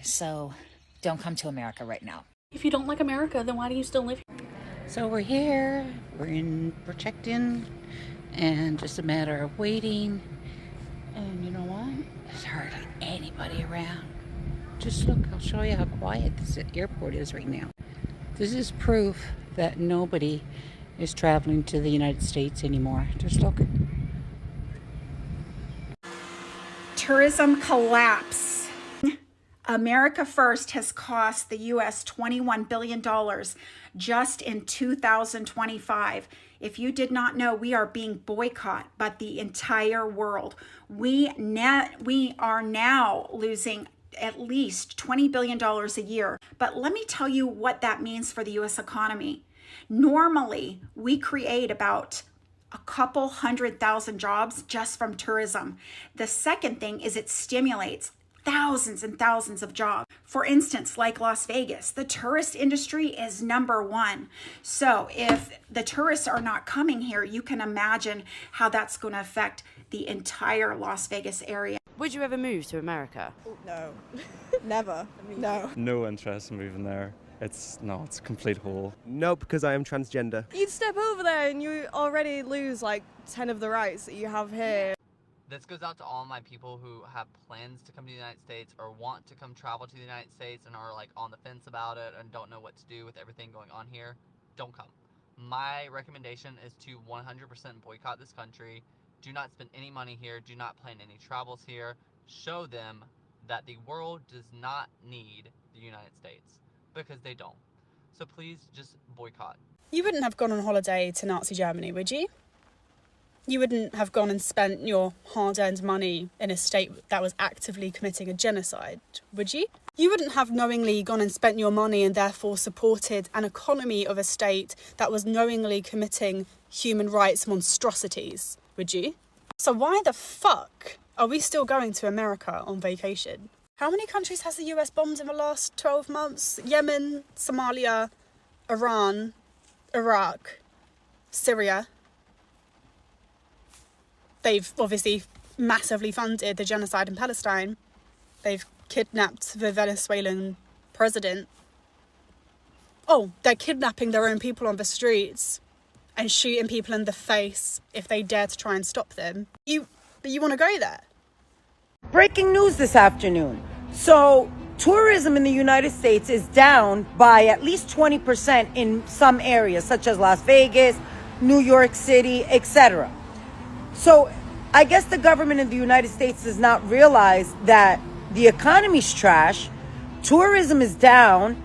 So don't come to America right now. If you don't like America, then why do you still live here? So we're here, we're checked in, and just a matter of waiting. And you know what? There's hardly anybody around. Just look, I'll show you how quiet this airport is right now. This is proof that nobody is traveling to the United States anymore. Just look. Tourism collapse. America First has cost the U.S. $21 billion just in 2025. If you did not know, we are being boycotted by the entire world. We are now losing at least $20 billion a year. But let me tell you what that means for the U.S. economy. Normally, we create about a couple 100,000 jobs just from tourism. The second thing is it stimulates thousands and thousands of jobs. For instance, like Las Vegas, the tourist industry is #1. So if the tourists are not coming here, you can imagine how that's going to affect the entire Las Vegas area. Would you ever move to America? No, never, no. No interest in moving there. It's a complete hole. No, because I am transgender. You'd step over there and you already lose like 10 of the rights that you have here. This goes out to all my people who have plans to come to the United States or want to come travel to the United States and are like on the fence about it and don't know what to do with everything going on here. Don't come. My recommendation is to 100% boycott this country. Do not spend any money here. Do not plan any travels here. Show them that the world does not need the United States, because they don't. So please just boycott. You wouldn't have gone on holiday to Nazi Germany, would you? You wouldn't have gone and spent your hard-earned money in a state that was actively committing a genocide, would you? You wouldn't have knowingly gone and spent your money and therefore supported an economy of a state that was knowingly committing human rights monstrosities, would you? So why the fuck are we still going to America on vacation? How many countries has the US bombed in the last 12 months? Yemen, Somalia, Iran, Iraq, Syria. They've obviously massively funded the genocide in Palestine. They've kidnapped the Venezuelan president. Oh, they're kidnapping their own people on the streets and shooting people in the face if they dare to try and stop them. But you want to go there? Breaking news this afternoon. So, tourism in the United States is down by at least 20% in some areas, such as Las Vegas, New York City, etc. So, I guess the government in the United States does not realize that the economy's trash, tourism is down,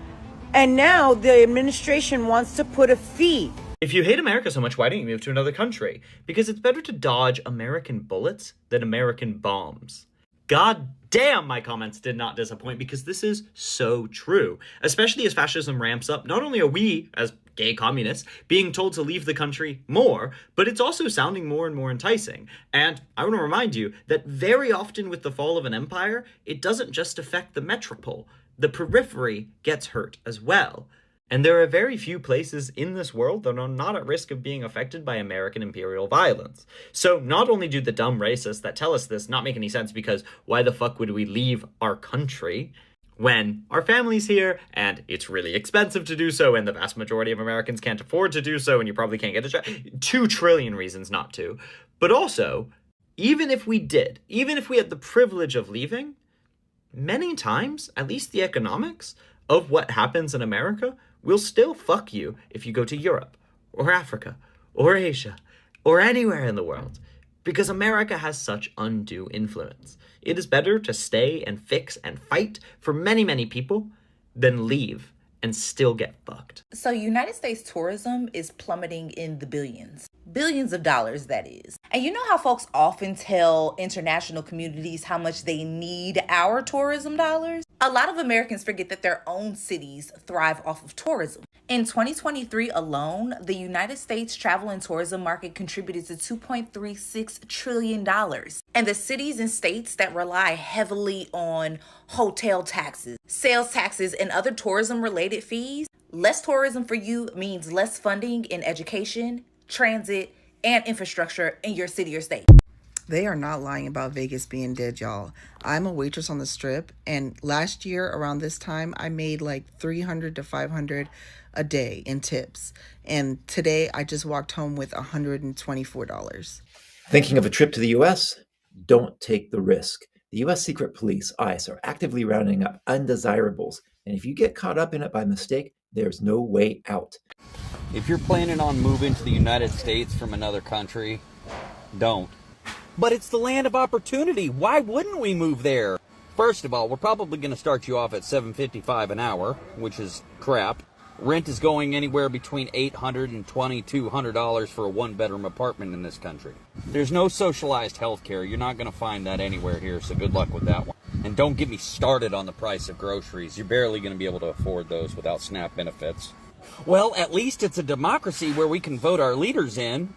and now the administration wants to put a fee. If you hate America so much, why don't you move to another country? Because it's better to dodge American bullets than American bombs. God damn, my comments did not disappoint, because this is so true. Especially as fascism ramps up, not only are we, as gay communists, being told to leave the country more, but it's also sounding more and more enticing. And I want to remind you that very often with the fall of an empire, it doesn't just affect the metropole. The periphery gets hurt as well. And there are very few places in this world that are not at risk of being affected by American imperial violence. So not only do the dumb racists that tell us this not make any sense, because why the fuck would we leave our country when our family's here and it's really expensive to do so and the vast majority of Americans can't afford to do so and you probably can't get a job. 2 trillion reasons not to. But also, even if we did, even if we had the privilege of leaving, many times, at least the economics of what happens in America will still fuck you if you go to Europe, or Africa, or Asia, or anywhere in the world, because America has such undue influence. It is better to stay and fix and fight for many, many people than leave and still get fucked. So United States tourism is plummeting in the billions. Billions of dollars, that is. And you know how folks often tell international communities how much they need our tourism dollars? A lot of Americans forget that their own cities thrive off of tourism. In 2023 alone, the United States travel and tourism market contributed to $2.36 trillion. And the cities and states that rely heavily on hotel taxes, sales taxes, and other tourism-related fees, less tourism for you means less funding in education, transit, and infrastructure in your city or state. They are not lying about Vegas being dead, y'all. I'm a waitress on the Strip, and last year around this time, I made like $300 to $500 a day in tips. And today, I just walked home with $124. Thinking of a trip to the US? Don't take the risk. The US Secret Police, ICE, are actively rounding up undesirables, and if you get caught up in it by mistake, there's no way out. If you're planning on moving to the United States from another country, don't. But it's the land of opportunity. Why wouldn't we move there? First of all, we're probably going to start you off at $7.55 an hour, which is crap. Rent is going anywhere between $800 and $2,200 for a one-bedroom apartment in this country. There's no socialized health care. You're not going to find that anywhere here, so good luck with that one. And don't get me started on the price of groceries. You're barely going to be able to afford those without SNAP benefits. Well, at least it's a democracy where we can vote our leaders in.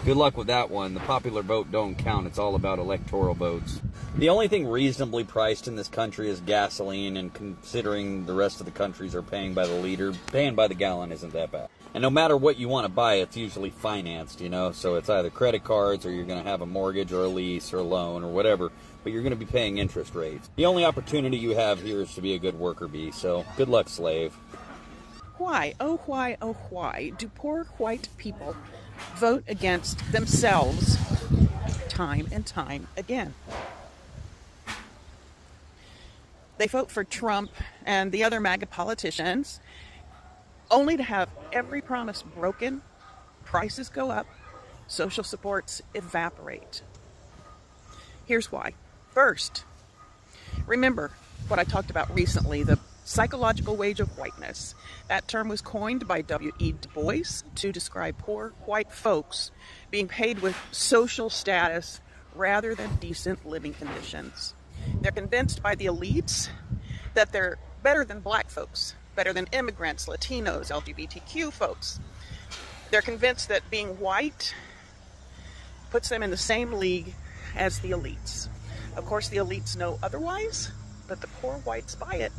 Good luck with that one. The popular vote don't count. It's all about electoral votes. The only thing reasonably priced in this country is gasoline, and considering the rest of the countries are paying by the liter, paying by the gallon isn't that bad. And no matter what you want to buy, it's usually financed, you know, so it's either credit cards or you're going to have a mortgage or a lease or a loan or whatever, but you're going to be paying interest rates. The only opportunity you have here is to be a good worker bee, so good luck, slave. Why, oh why do poor white people vote against themselves time and time again? They vote for Trump and the other MAGA politicians only to have every promise broken, prices go up, social supports evaporate. Here's why. First, remember what I talked about recently, the psychological wage of whiteness. That term was coined by W.E. Du Bois to describe poor white folks being paid with social status rather than decent living conditions. They're convinced by the elites that they're better than black folks, better than immigrants, Latinos, LGBTQ folks. They're convinced that being white puts them in the same league as the elites. Of course, the elites know otherwise, but the poor whites buy it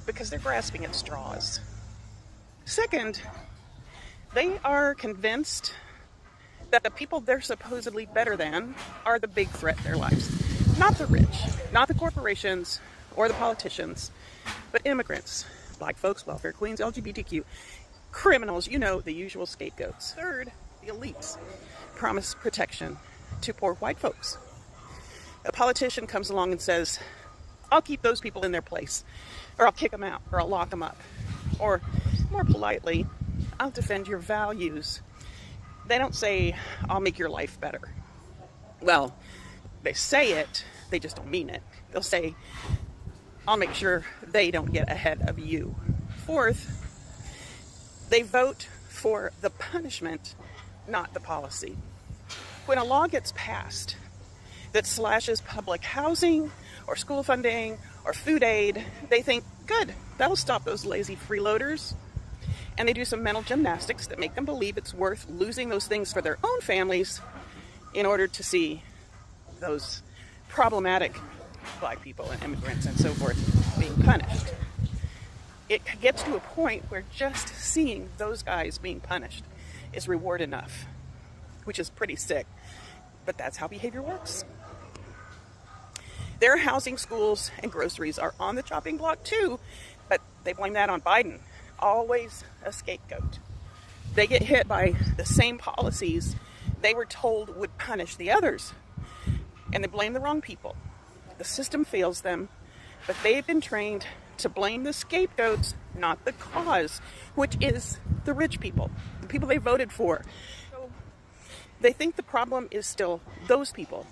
because they're grasping at straws. Second, they are convinced that the people they're supposedly better than are the big threat in their lives. Not the rich, not the corporations or the politicians, but immigrants, black folks, welfare queens, LGBTQ, criminals, you know, the usual scapegoats. Third, the elites promise protection to poor white folks. A politician comes along and says, I'll keep those people in their place, or I'll kick them out, or I'll lock them up, or more politely, I'll defend your values. They don't say, I'll make your life better. Well, they say it, they just don't mean it. They'll say, I'll make sure they don't get ahead of you. Fourth, they vote for the punishment, not the policy. When a law gets passed that slashes public housing or school funding or food aid, they think, good, that'll stop those lazy freeloaders. And they do some mental gymnastics that make them believe it's worth losing those things for their own families in order to see those problematic black people and immigrants and so forth being punished. It gets to a point where just seeing those guys being punished is reward enough, which is pretty sick, but that's how behavior works. Their housing, schools, and groceries are on the chopping block too, but they blame that on Biden. Always a scapegoat. They get hit by the same policies they were told would punish the others, and they blame the wrong people. The system fails them, but they've been trained to blame the scapegoats, not the cause, which is the rich people, the people they voted for. So they think the problem is still those people,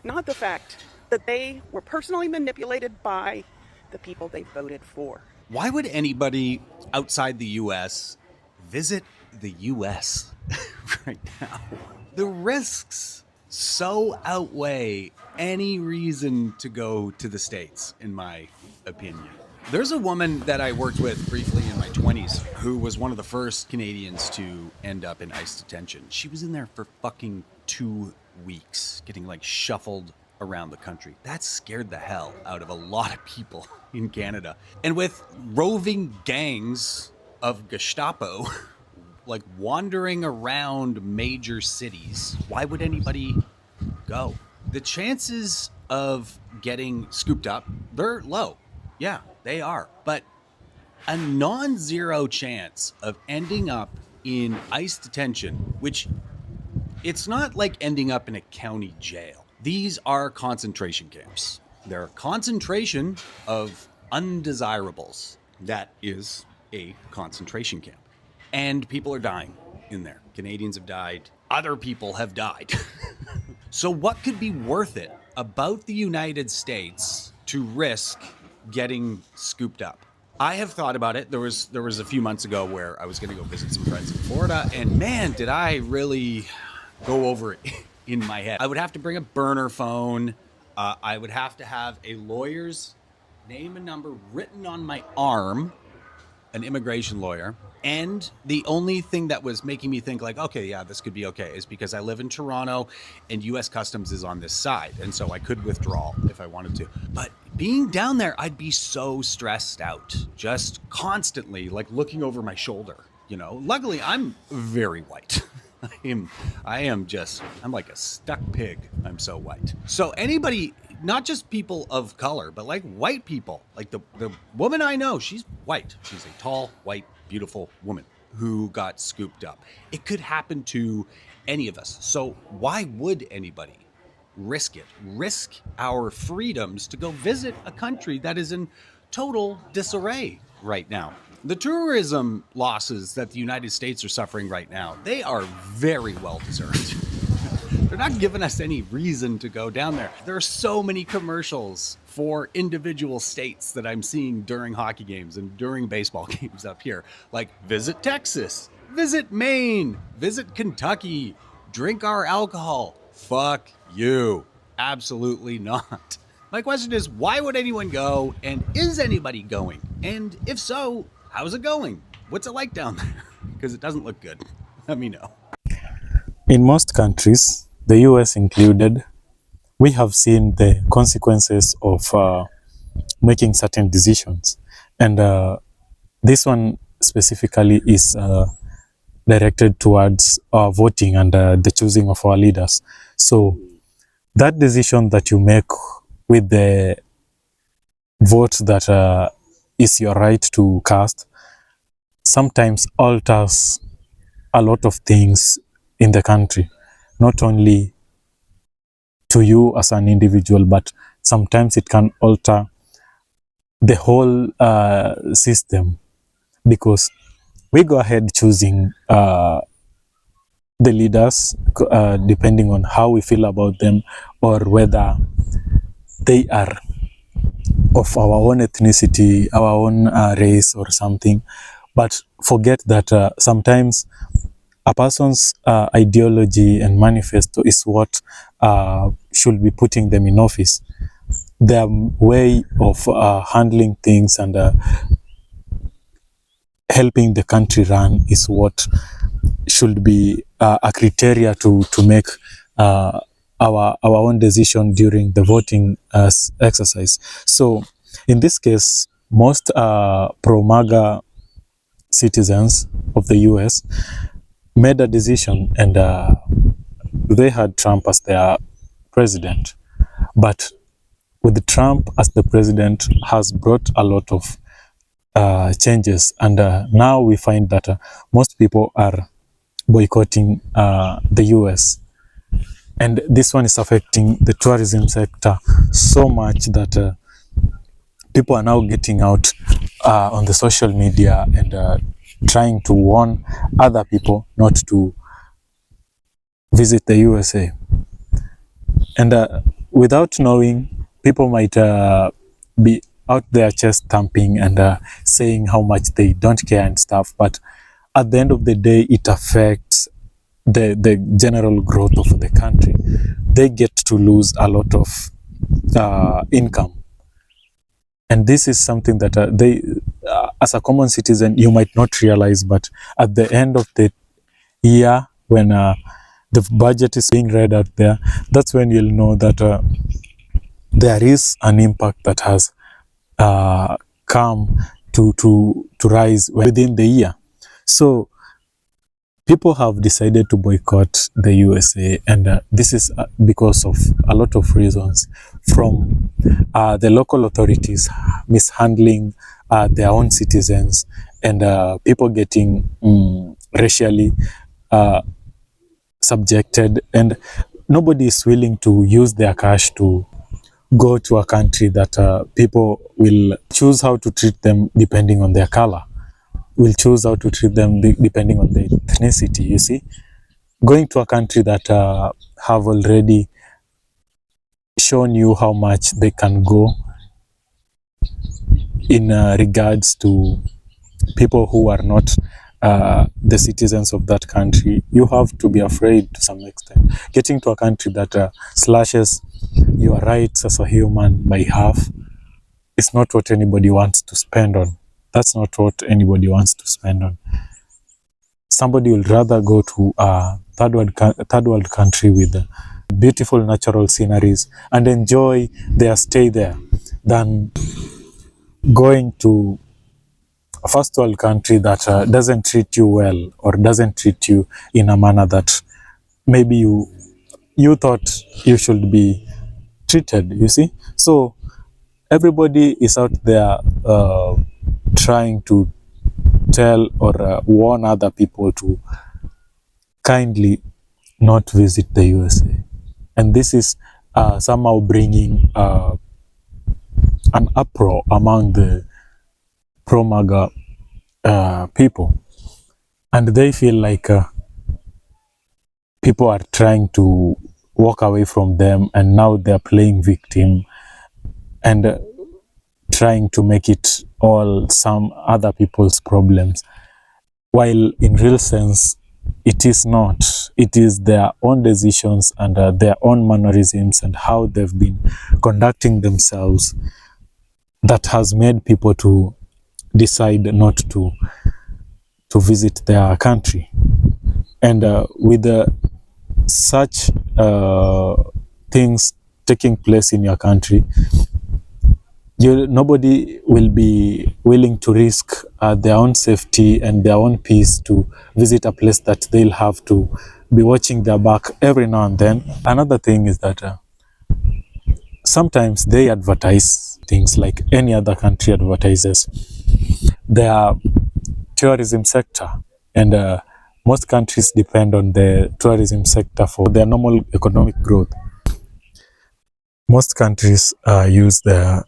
not the fact that they were personally manipulated by the people they voted for. Why would anybody outside the U.S. visit the U.S. right now? The risks so outweigh any reason to go to the States, in my opinion. There's a woman that I worked with briefly in my 20s who was one of the first Canadians to end up in ICE detention. She was in there for fucking 2 weeks, getting like shuffled around the country. That scared the hell out of a lot of people in Canada. And with roving gangs of Gestapo like wandering around major cities, why would anybody go? go. The chances of getting scooped up, they're low. Yeah, they are. But a non-zero chance of ending up in ICE detention, which it's not like ending up in a county jail. These are concentration camps. They're a concentration of undesirables. That is a concentration camp. And people are dying in there. Canadians have died. Other people have died. So what could be worth it about the United States to risk getting scooped up? I have thought about it. There was a few months ago where I was going to go visit some friends in Florida, and man, did I really go over it in my head. I would have to bring a burner phone. I would have to have a lawyer's name and number written on my arm, an immigration lawyer. And the only thing that was making me think like, okay, yeah, this could be okay, is because I live in Toronto and US Customs is on this side. And so I could withdraw if I wanted to. But being down there, I'd be so stressed out, just constantly like looking over my shoulder, you know. Luckily, I'm very white. I'm like a stuck pig. I'm so white. So anybody, not just people of color, but like white people, like the woman I know, she's white. She's a tall, white, beautiful woman who got scooped up. It could happen to any of us. So why would anybody risk it? Risk our freedoms to go visit a country that is in total disarray right now. The tourism losses that the United States are suffering right now, they are very well deserved. They're not giving us any reason to go down there. There are so many commercials for individual states that I'm seeing during hockey games and during baseball games up here. Like, visit Texas, visit Maine, visit Kentucky, drink our alcohol. Fuck you. Absolutely not. My question is, why would anyone go? And is anybody going? And if so, how's it going? What's it like down there? Because it doesn't look good. Let me know. In most countries, the US included, we have seen the consequences of making certain decisions. And this one specifically is directed towards voting and the choosing of our leaders. So that decision that you make with the vote that is your right to cast sometimes alters a lot of things in the country, not only to you as an individual, but sometimes it can alter the whole system, because we go ahead choosing the leaders depending on how we feel about them, or whether they are of our own ethnicity, our own race or something. But forget that sometimes a person's ideology and manifesto is what should be putting them in office. Their way of handling things and helping the country run is what should be a criteria to make our own decision during the voting exercise. So in this case, most pro-MAGA citizens of the US made a decision, and they had Trump as their president. But with Trump as the president has brought a lot of changes, and now we find that most people are boycotting the US. And this one is affecting the tourism sector so much that people are now getting out on the social media and trying to warn other people not to visit the USA. And without knowing, people might be out there chest thumping and saying how much they don't care and stuff, but at the end of the day, it affects the general growth of the country. They get to lose a lot of income. And this is something that they, as a common citizen, you might not realize, but at the end of the year, when the budget is being read out there, that's when you'll know that there is an impact that has come to rise within the year. So people have decided to boycott the USA, and this is because of a lot of reasons, from the local authorities mishandling their own citizens, and people getting racially subjected, and nobody is willing to use their cash to go to a country that people will choose how to treat them depending on their color, will choose how to treat them depending on their ethnicity, you see. Going to a country that have already shown you how much they can go in regards to people who are not the citizens of that country, you have to be afraid to some extent. Getting to a country that slashes your rights as a human by half is not what anybody wants to spend on. That's not what anybody wants to spend on. Somebody will rather go to a third world country with beautiful natural sceneries and enjoy their stay there than going to a first world country that doesn't treat you well, or doesn't treat you in a manner that maybe you thought you should be treated, you see. So everybody is out there trying to tell or warn other people to kindly not visit the USA. And this is somehow bringing an uproar among the pro-MAGA people. And they feel like people are trying to walk away from them, and now they're playing victim and trying to make it all some other people's problems. While in real sense, it is not. It is their own decisions and their own mannerisms and how they've been conducting themselves that has made people to decide not to visit their country. And with such things taking place in your country, nobody will be willing to risk their own safety and their own peace to visit a place that they'll have to be watching their back every now and then. Another thing is that sometimes they advertise things like any other country advertises their tourism sector, and most countries depend on the tourism sector for their normal economic growth. Most countries use the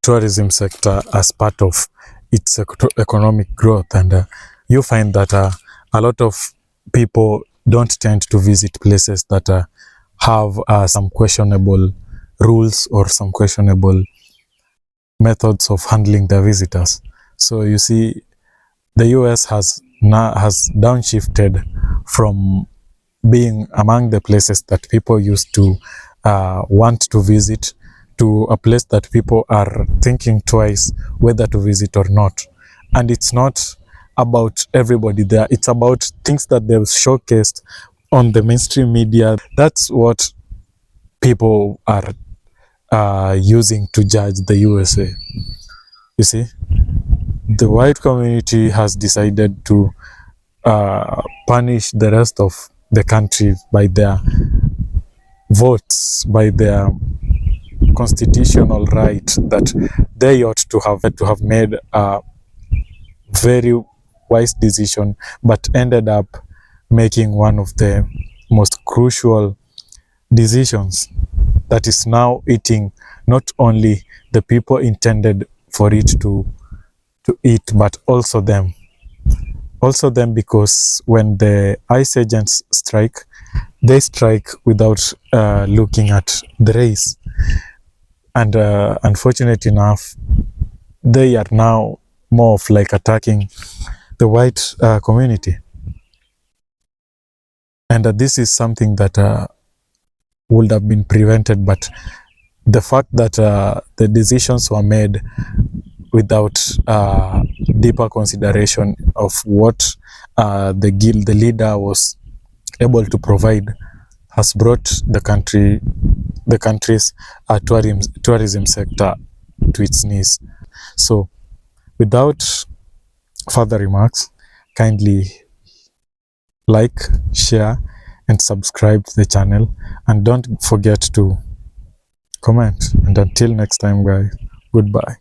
tourism sector as part of its economic growth, and you find that a lot of people don't tend to visit places that have some questionable rules or some questionable methods of handling their visitors. So you see, the US has downshifted from being among the places that people used to want to visit to a place that people are thinking twice whether to visit or not. And it's not about everybody there. It's about things that they've showcased on the mainstream media. That's what people are using to judge the USA. You see, the white community has decided to punish the rest of the country by their votes, by their constitutional right that they ought to have made a very wise decision, but ended up making one of the most crucial decisions that is now eating not only the people intended for it to eat, but also them. Also them, because when the ICE agents strike, they strike without looking at the race. And unfortunately enough, they are now more of like attacking the white community. And this is something that would have been prevented, but the fact that the decisions were made without deeper consideration of what the leader was able to provide has brought the country's tourism sector to its knees. So, without further remarks, kindly like, share, and subscribe to the channel. And don't forget to comment. And until next time, guys, goodbye.